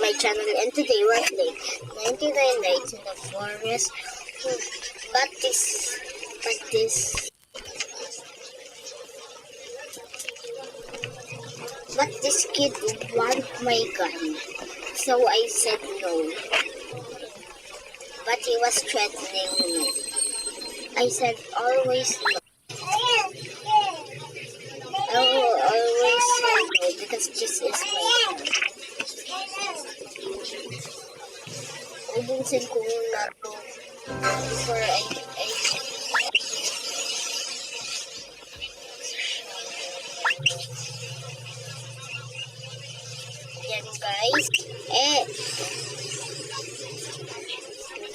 my channel, and today we're playing 99 Nights in the Forest. But this kid want my gun, so I said no. But he was threatening me. I said always no. I will always say no because this is my gun. Ubusin ko muna to before I yan guys.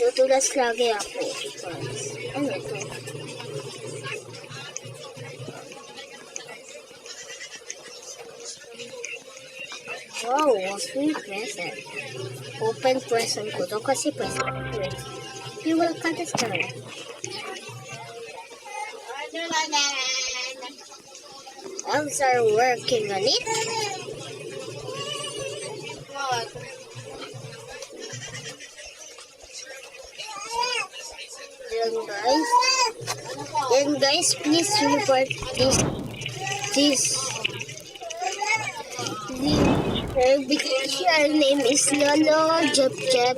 Tutulas lagi ako. Ano ito? Wow, free present. Open present ko to kasi present. You will cut this down. Elves are working on it. Then guys, please report this. Because your name is Lolo Jep 23.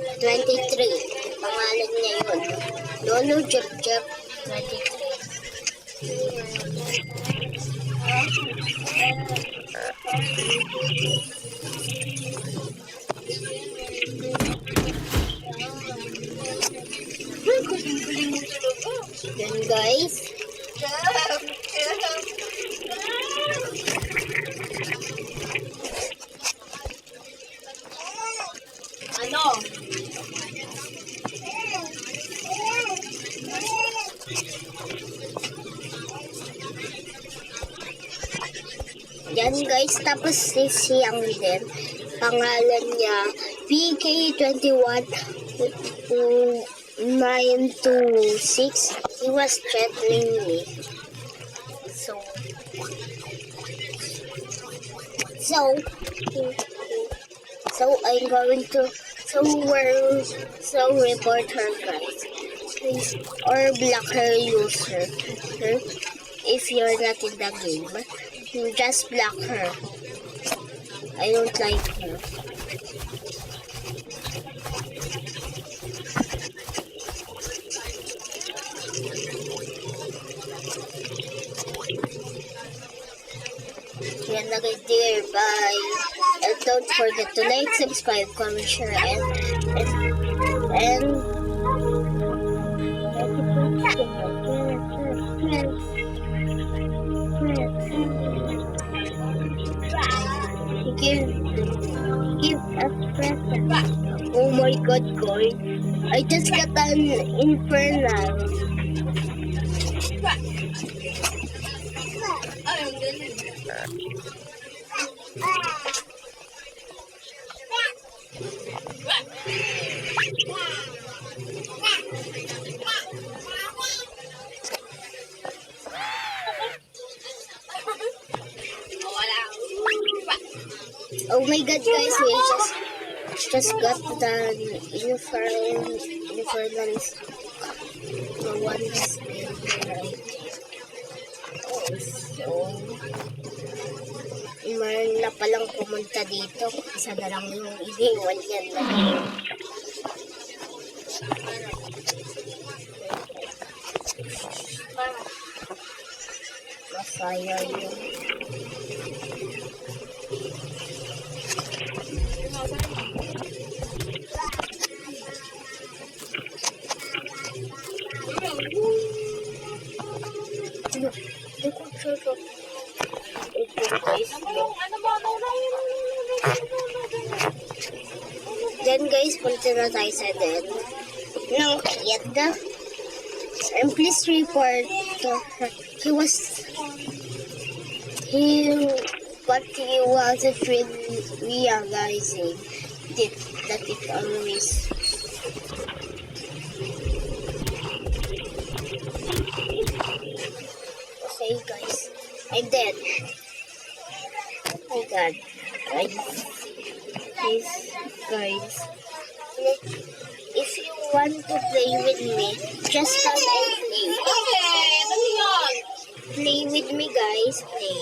Pangalan niya yun. Lolo Jep 23. Then guys, yan guys, tapos siyang din. Pangalan niya PK21926. He was threatening me. So I'm going to report her guys. Please, or block her user. If you're not in the game, you just block her. I don't like her. Yan na guys, dear, bye. And don't forget to like, subscribe, comment, share, and give a present. Oh my god, guys. I just got an infernal. Oh my god, guys, we just got the infernals. The one is right. So meron na palang pumunta dito. Isa na lang yung iniwan yan na. Masaya yun. Then guys, punta na tayo sa den ng kid. And please report to her. He wasn't realizing that it always. Okay guys, I'm dead. Oh my god. guys. If you want to play with me, just come and play. Play with me, guys. Play.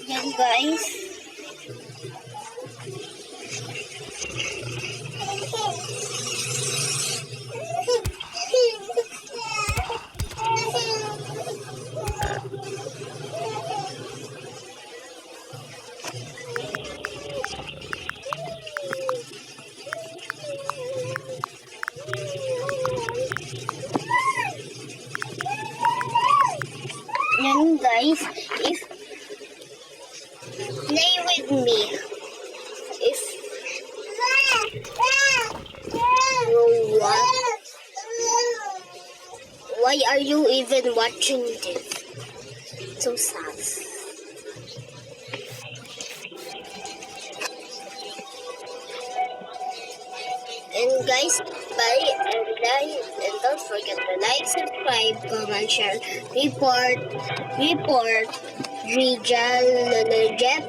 Yan, guys. Yan, guys. If play with me. If what? Why are you even watching this? So sad. And guys, bye and like, and don't forget to like, subscribe, comment, share, report, Rijal, Lolo Jep,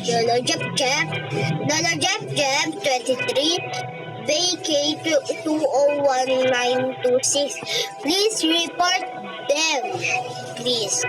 Lolo Jep, 23, BK 201926. Please report them, please.